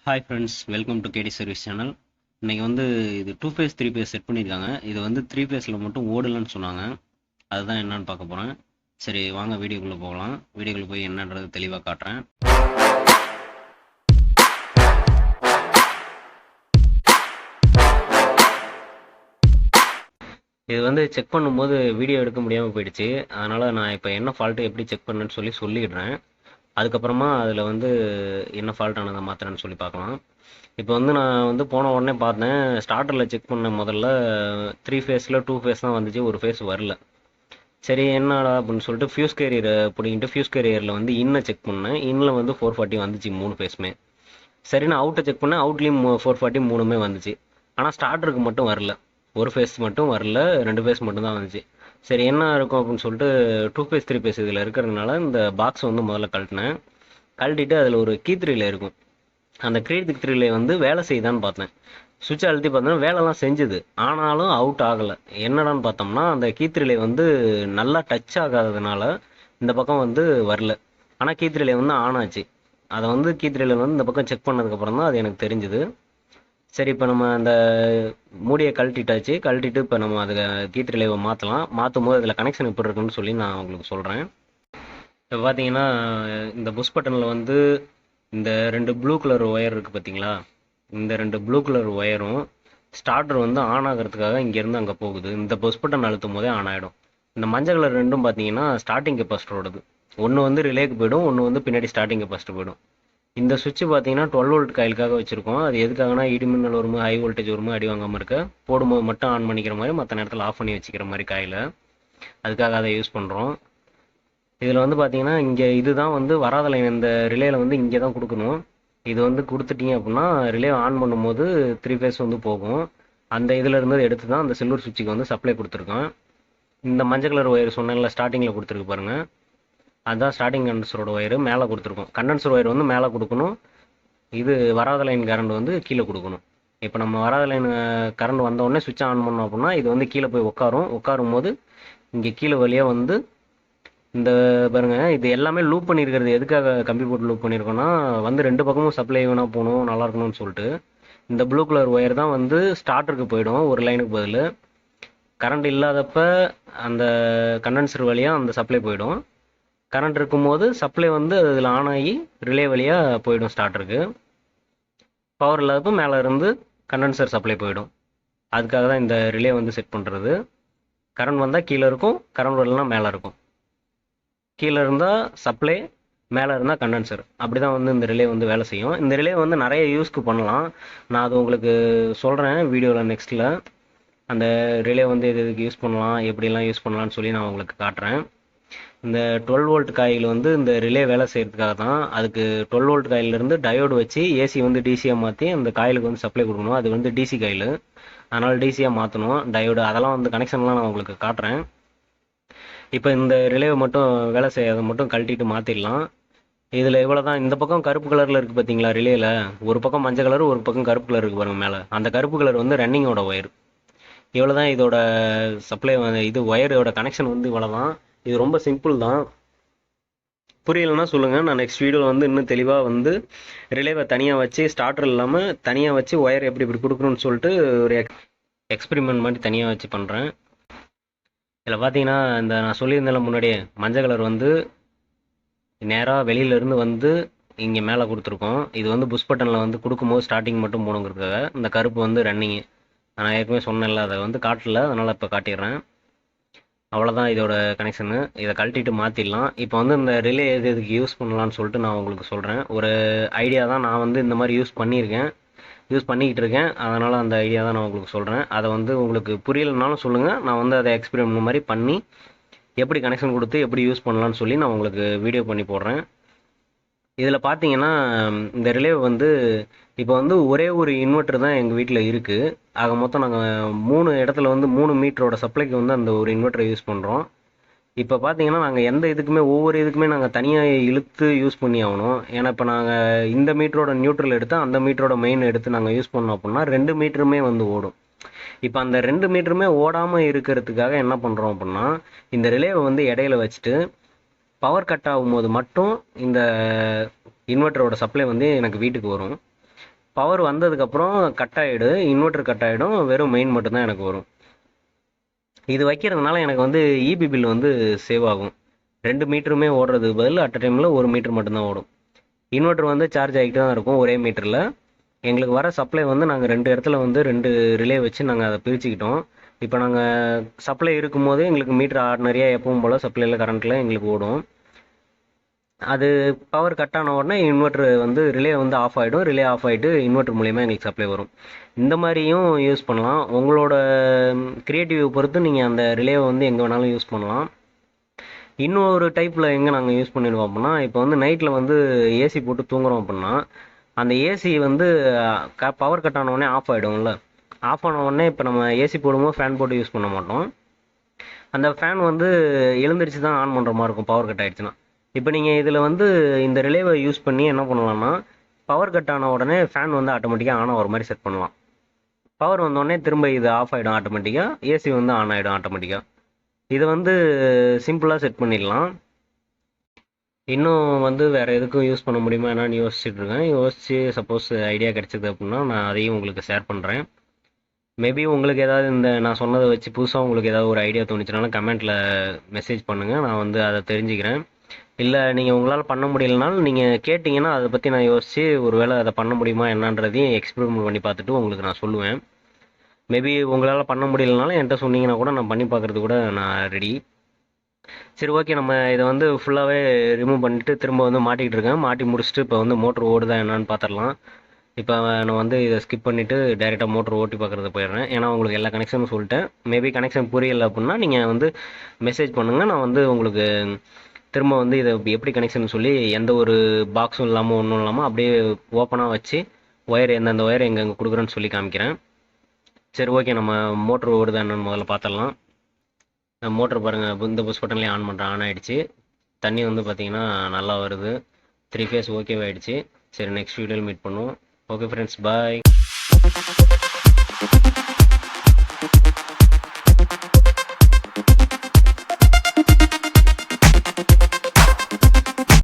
Hi friends, welcome to KD service channel. இன்னைக்கு வந்து இது 2 ஃபேஸ் 3 ஃபேஸ் செட் பண்ணியிருக்காங்க. இது வந்து 3 ஃபேஸில் மட்டும் ஓடலன்னு சொன்னாங்க. அதுதான் என்னன்னு பார்க்க போகிறேன். சரி வாங்க வீடியோக்குள்ளே போகலாம். வீடியோக்குள்ளே போய் என்னன்றது தெளிவாக காட்டுறேன். இது வந்து செக் பண்ணும்போது வீடியோ எடுக்க முடியாமல் போயிடுச்சு. அதனால் நான் இப்போ என்ன ஃபால்ட்டு எப்படி செக் பண்ணேன்னு சொல்லிடுறேன். அதுக்கப்புறமா அதில் வந்து என்ன ஃபால்ட் ஆனதை மாற்றுறேன்னு சொல்லி பார்க்கலாம். இப்போ வந்து நான் வந்து போன உடனே பார்த்தேன், ஸ்டார்டரில் செக் பண்ணேன். முதல்ல 3 ஃபேஸில் 2 ஃபேஸ் தான் வந்துச்சு, ஒரு ஃபேஸ் வரல. சரி என்னடா அப்படின்னு சொல்லிட்டு ஃபியூஸ் கேரியரை பிடிங்கிட்டு ஃபியூஸ் கேரியரில் வந்து இன்னை செக் பண்ணேன். இன்னில் வந்து 440 வந்துச்சு 3 ஃபேஸுமே. சரி நான் அவுட்டை செக் பண்ணேன், அவுட்லேயும் 440 மூணுமே வந்துச்சு. ஆனால் ஸ்டார்டருக்கு மட்டும் வரல, ஒரு ஃபேஸ் மட்டும் வரல, 2 ஃபேஸ் மட்டும் தான் வந்துச்சு. சரி என்ன இருக்கும் அப்படின்னு சொல்லிட்டு 2 ஃபேஸ் 3 ஃபேஸ் இதில் இருக்கிறதுனால இந்த பாக்ஸ் வந்து முதல்ல கழட்டினேன். கழட்டிட்டு அதில் ஒரு கீ3 இருக்கும். அந்த கீ3 வந்து வேலை செய்யுதான்னு பார்த்தேன். சுவிட்ச் அழுத்தி பார்த்தோன்னா வேலைலாம் செஞ்சுது, ஆனாலும் அவுட் ஆகலை. என்னடான்னு பார்த்தோம்னா அந்த கீ3 வந்து நல்லா டச் ஆகாததுனால இந்த பக்கம் வந்து வரல. ஆனால் கீ3 வந்து ஆன் ஆச்சு. அதை வந்து கீ3 வந்து இந்த பக்கம் செக் பண்ணதுக்கப்புறம் தான் அது எனக்கு தெரிஞ்சுது. சரி இப்போ நம்ம அந்த மூடியை கழட்டிட்டாச்சு. கழட்டிட்டு இப்போ நம்ம அதை கீ3 மாற்றலாம். மாற்றும் போது அதில் கனெக்ஷன் எப்படி இருக்குன்னு சொல்லி நான் உங்களுக்கு சொல்கிறேன். இப்போ பார்த்தீங்கன்னா இந்த புஷ் பட்டனில் வந்து இந்த 2 ப்ளூ கலர் ஒயர் இருக்குது பார்த்தீங்களா? இந்த 2 ப்ளூ கலர் ஒயரும் ஸ்டார்டர் வந்து ஆன் ஆகிறதுக்காக இங்கேருந்து அங்கே போகுது. இந்த புஷ் பட்டன் அழுத்தும் போதே ஆன் ஆகிடும். இந்த மஞ்சள் கலர் ரெண்டும் பார்த்தீங்கன்னா ஸ்டார்டிங் கெப்பாசிட்டரோடது. ஒன்று வந்து ரிலேக்கு போய்டும், ஒன்று வந்து பின்னாடி ஸ்டார்டிங் கெப்பாசிட்டர் போய்டும். இந்த சுவிட்ச் பார்த்தீங்கன்னா 12 வோல்ட் காயிலுக்காக வச்சுருக்கோம். அது எதுக்காகனா இடி மின்னல் வரும்போது ஹை வோல்டேஜ் வரும்போது அடி வாங்காமல் இருக்க, போடும்போது மட்டும் ஆன் பண்ணிக்கிற மாதிரி, மற்ற நேரத்தில் ஆஃப் பண்ணி வச்சுக்கிற மாதிரி காயில். அதுக்காக அதை யூஸ் பண்ணுறோம். இதில் வந்து பார்த்தீங்கன்னா இங்கே இதுதான் வந்து வராத லைன். இந்த ரிலேயில் வந்து இங்கே தான் கொடுக்கணும். இது வந்து கொடுத்துட்டீங்க அப்படின்னா ரிலே ஆன் பண்ணும்போது 3 ஃபேஸ் வந்து போகும். அந்த இதில் இருந்தது எடுத்து தான் அந்த சில்வர் சுவிட்சுக்கு வந்து சப்ளை கொடுத்துருக்கோம். இந்த மஞ்சள் கலர் ஒயர் சொன்னேன்ல ஸ்டார்டிங்கில் கொடுத்துருக்கு பாருங்கள், அதுதான் ஸ்டார்டிங் கண்டன்சரோட ஒயரு. மேலே கொடுத்துருக்கோம். கண்டன்சர் ஒயர் வந்து மேலே கொடுக்கணும், இது வராத லைன் கரண்ட் வந்து கீழே கொடுக்கணும். இப்போ நம்ம வராத லைன் கரண்ட் வந்த உடனே சுவிட்ச் ஆன் பண்ணோம் அப்படின்னா இது வந்து கீழே போய் உட்காரும் போது இங்கே கீழே வழியாக வந்து இந்த பாருங்க, இது எல்லாமே லூப் பண்ணியிருக்கிறது. எதுக்காக கம்பி போட்டு லூப் பண்ணியிருக்கோன்னா வந்து 2 பக்கமும் சப்ளை வேணா போகணும், நல்லா இருக்கணும்னு சொல்லிட்டு. இந்த ப்ளூ கலர் ஒயர் தான் வந்து ஸ்டார்டருக்கு போயிடும் ஒரு லைனுக்கு பதில். கரண்ட் இல்லாதப்ப அந்த கண்டன்சர் வழியாக அந்த சப்ளை போயிடும். கரண்ட் இருக்கும்போது சப்ளை வந்து அதில் ஆன் ஆகி ரிலே வழியாக போயிடும் ஸ்டார்டருக்கு. பவர் இல்லாதப்போ மேலே இருந்து கண்டன்சர் சப்ளை போயிடும். அதுக்காக தான் இந்த ரிலே வந்து செட் பண்ணுறது. கரண்ட் வந்தால் கீழே இருக்கும், கரண்ட் வரலன்னா மேலே இருக்கும். கீழே இருந்தால் சப்ளை, மேலே இருந்தால் கண்டன்சர். அப்படி தான் வந்து இந்த ரிலே வந்து வேலை செய்யும். இந்த ரிலே வந்து நிறைய யூஸ்க்கு பண்ணலாம். நான் அது உங்களுக்கு சொல்கிறேன் வீடியோவில் நெக்ஸ்ட்டில். அந்த ரிலே வந்து எதுக்கு யூஸ் பண்ணலாம், எப்படிலாம் யூஸ் பண்ணலான்னு சொல்லி நான் உங்களுக்கு காட்டுறேன். இந்த 12 வோல்ட் காயில் வந்து இந்த ரிலே வேலை செய்கிறதுக்காக தான். அதுக்கு 12 வோல்ட் காயிலிருந்து டயோடு வச்சு ஏசி வந்து டிசியாக மாற்றி அந்த காயிலுக்கு வந்து சப்ளை கொடுக்கணும். அது வந்து டிசி காயில், அதனால் டிசியாக மாற்றணும் டயோடு. அதெல்லாம் வந்து கனெக்ஷன்லாம் நான் உங்களுக்கு காட்டுறேன். இப்போ இந்த ரிலேவை மட்டும் வேலை செய்யாத மட்டும் கழட்டிட்டு மாற்றிடலாம். இதில் இவ்வளோ தான். இந்த பக்கம் கருப்பு கலரில் இருக்குது பார்த்தீங்களா ரிலேயில்? ஒரு பக்கம் மஞ்சள் கலர், ஒரு பக்கம் கருப்பு கலர் இருக்குது பாருங்கள் மேலே. அந்த கருப்பு கலர் வந்து ரன்னிங்கோட ஒயர். இவ்வளோ தான் இதோட சப்ளை. இது ஒயரோட கனெக்ஷன் வந்து இவ்வளோ தான். இது ரொம்ப சிம்பிள் தான். புரியலைன்னா சொல்லுங்கள், நான் நெக்ஸ்ட் வீடியோவில் வந்து இன்னும் தெளிவாக வந்து ரிலேவை தனியாக வச்சு ஸ்டார்டர் இல்லாமல் தனியாக வச்சு ஒயர் எப்படி இப்படி கொடுக்கணும்னு சொல்லிட்டு ஒரு எக்ஸ்பெரிமெண்ட் மாதிரி தனியாக வச்சு பண்ணுறேன். இதில் பார்த்தீங்கன்னா இந்த நான் சொல்லியிருந்தேன் முன்னாடியே, மஞ்சள் கலர் வந்து நேராக வெளியிலேருந்து வந்து இங்கே மேலே கொடுத்துருக்கோம். இது வந்து புஷ் பட்டனில் வந்து கொடுக்கும்போது ஸ்டார்டிங் மட்டும் போகணுங்கிறதுக்காக. இந்த கருப்பு வந்து ரன்னிங்கு. நான் ஏற்கனவே சொன்னேன்ல, அதை வந்து காட்டல, அதனால் இப்போ காட்டிடுறேன். அவ்வளோதான் இதோட கனெக்ஷனு. இதை கழட்டிட்டு மாற்றிடலாம். இப்போ வந்து இந்த ரிலே எதுக்கு யூஸ் பண்ணலான்னு சொல்லிட்டு நான் உங்களுக்கு சொல்கிறேன். ஒரு ஐடியா தான். நான் வந்து இந்த மாதிரி யூஸ் பண்ணிக்கிட்டு இருக்கேன். அதனால் அந்த ஐடியா தான் நான் உங்களுக்கு சொல்கிறேன். அதை வந்து உங்களுக்கு புரியலைனாலும் சொல்லுங்கள், நான் வந்து அதை எக்ஸ்பெரிமெண்ட் மாதிரி பண்ணி எப்படி கனெக்ஷன் கொடுத்து எப்படி யூஸ் பண்ணலான்னு சொல்லி நான் உங்களுக்கு வீடியோ பண்ணி போடுறேன். இதில் பார்த்தீங்கன்னா இந்த ரிலே வந்து இப்போ வந்து ஒரே ஒரு இன்வெர்ட்டர் தான் எங்கள் வீட்டில் இருக்குது. ஆக மொத்தம் நாங்கள் 3 இடத்துல வந்து 3 மீட்டரோட சப்ளைக்கு வந்து அந்த ஒரு இன்வெர்ட்டரை யூஸ் பண்ணுறோம். இப்போ பார்த்தீங்கன்னா நாங்கள் எந்த இதுக்குமே ஒவ்வொரு இதுக்குமே நாங்கள் தனியாக இழுத்து யூஸ் பண்ணி ஆகணும். ஏன்னா இப்போ நாங்கள் இந்த மீட்டரோட நியூட்ரல் எடுத்து அந்த மீட்டரோட மெயின் எடுத்து நாங்கள் யூஸ் பண்ணோம் அப்படின்னா 2 மீட்டருமே வந்து ஓடும். இப்போ அந்த 2 மீட்டருமே ஓடாமல் இருக்கிறதுக்காக என்ன பண்ணுறோம் அப்படின்னா, இந்த ரிலேவை வந்து இடையில வச்சுட்டு பவர் கட் ஆகும்போது மட்டும் இந்த இன்வெர்ட்டரோட சப்ளை வந்து எனக்கு வீட்டுக்கு வரும். பவர் வந்ததுக்கப்புறம் கட் ஆகிடும், இன்வெர்ட்டர் கட் ஆகிடும், வெறும் மெயின் மட்டும்தான் எனக்கு வரும். இது வைக்கிறதுனால எனக்கு வந்து இபி பில் வந்து சேவ் ஆகும். 2 மீட்டருமே ஓடுறதுக்கு பதில் அட் டைமில் 1 மீட்டர் மட்டும்தான் ஓடும். இன்வெர்ட்டர் வந்து சார்ஜ் ஆகிட்டு தான் இருக்கும் ஒரே மீட்டரில். எங்களுக்கு வர சப்ளை வந்து நாங்கள் 2 இடத்துல வந்து 2 ரிலே வச்சு நாங்கள் அதை பிரிச்சுக்கிட்டோம். இப்போ நாங்கள் சப்ளை இருக்கும்போது எங்களுக்கு மீட்டர் ஆர்டினரியாக எப்பவும் போல் சப்ளையில் கரண்ட்டில் எங்களுக்கு ஓடும். அது பவர் கட் ஆன உடனே இன்வெர்ட்டர் வந்து ரிலே வந்து ஆஃப் ஆகிடும். ரிலே ஆஃப் ஆகிட்டு இன்வெர்ட்டர் மூலிமா எங்களுக்கு சப்ளை வரும். இந்த மாதிரியும் யூஸ் பண்ணலாம். உங்களோட க்ரியேட்டிவ் பொறுத்து நீங்கள் அந்த ரிலேவை வந்து எங்கே வேணாலும் யூஸ் பண்ணலாம். இன்னொரு டைப்பில் எங்கே நாங்கள் யூஸ் பண்ணிடுவோம் அப்படின்னா, இப்போ வந்து நைட்டில் வந்து ஏசி போட்டு தூங்குறோம் அப்படின்னா, அந்த ஏசி வந்து பவர் கட் ஆன உடனே ஆஃப் ஆகிடும்ல. ஆஃப் ஆன உடனே இப்போ நம்ம ஏசி போடும்போது ஃபேன் போட்டு யூஸ் பண்ண மாட்டோம். அந்த ஃபேன் வந்து எழுந்திரிச்சு தான் ஆன் பண்ணுற மாதிரி இருக்கும் பவர் கட் ஆகிடுச்சுன்னா. இப்போ நீங்கள் இதில் வந்து இந்த ரிலேவை யூஸ் பண்ணி என்ன பண்ணலாம்னா, பவர் கட் ஆன உடனே ஃபேன் வந்து ஆட்டோமேட்டிக்காக ஆன் ஆகிற மாதிரி செட் பண்ணலாம். பவர் வந்தோடனே திரும்ப இது ஆஃப் ஆகிடும் ஆட்டோமேட்டிக்காக, ஏசி வந்து ஆன் ஆகிடும் ஆட்டோமேட்டிக்காக. இதை வந்து சிம்பிளாக செட் பண்ணிடலாம். இன்னும் வந்து வேறு எதுக்கும் யூஸ் பண்ண முடியுமா என்னன்னு யோசிச்சுட்ருக்கேன். யோசித்து சப்போஸ் ஐடியா கிடச்சிது அப்படின்னா நான் அதையும் உங்களுக்கு ஷேர் பண்ணுறேன். மேபி உங்களுக்கு ஏதாவது இந்த நான் சொன்னதை வச்சு புதுசாக உங்களுக்கு ஏதாவது ஒரு ஐடியா தோணுச்சுனாலும் கமெண்ட்டில் மெசேஜ் பண்ணுங்கள். நான் வந்து அதை தெரிஞ்சுக்கிறேன். இல்லை நீங்கள் உங்களால் பண்ண முடியலனாலும் நீங்கள் கேட்டிங்கன்னா அதை பற்றி நான் யோசித்து ஒரு வேளை அதை பண்ண முடியுமா என்னன்றதையும் எக்ஸ்பெரிமெண்ட் பண்ணி பார்த்துட்டு உங்களுக்கு நான் சொல்லுவேன். மேபி உங்களால் பண்ண முடியலனாலும் என்கிட்ட சொன்னீங்கன்னா கூட நான் பண்ணி பார்க்குறது கூட நான் ரெடி. சரி, ஓகே. நம்ம இதை வந்து ஃபுல்லாகவே ரிமூவ் பண்ணிவிட்டு திரும்ப வந்து மாட்டிக்கிட்டு இருக்கேன். மாட்டி முடிச்சுட்டு இப்போ வந்து மோட்ரு ஓடுதா என்னான்னு பார்த்துடலாம். இப்போ நான் வந்து இதை ஸ்கிப் பண்ணிவிட்டு டைரெக்டாக மோட்ரு ஓட்டி பார்க்குறது போயிடுறேன். ஏன்னா உங்களுக்கு எல்லா கனெக்ஷனும் சொல்லிட்டேன். மேபி கனெக்ஷன் புரியலை அப்படின்னா நீங்கள் வந்து மெசேஜ் பண்ணுங்கள். நான் வந்து உங்களுக்கு திரும்ப வந்து இதை எப்படி கனெக்ஷன் சொல்லி எந்த ஒரு பாக்ஸும் இல்லாமல் ஒன்றும் இல்லாமல் அப்படியே ஓப்பனாக வச்சு ஒயர் எந்தெந்த ஒயர் எங்கெங்கே கொடுக்குறேன்னு சொல்லி காமிக்கிறேன். சரி, ஓகே. நம்ம மோட்ரு ஓடுதா என்னன்னு முதல்ல பார்த்துடலாம். மோட்ரு பாருங்கள், இந்த புஷ் பட்டன்லேயே ஆன் பண்ணுறேன். ஆன் ஆகிடுச்சு. தண்ணி வந்து பார்த்தீங்கன்னா நல்லா வருது. 3 ஃபேஸ் ஓகேவாகிடுச்சு. சரி, நெக்ஸ்ட் வீடியோவில் மீட் பண்ணுவோம். ஓகே ஃப்ரெண்ட்ஸ், பாய்.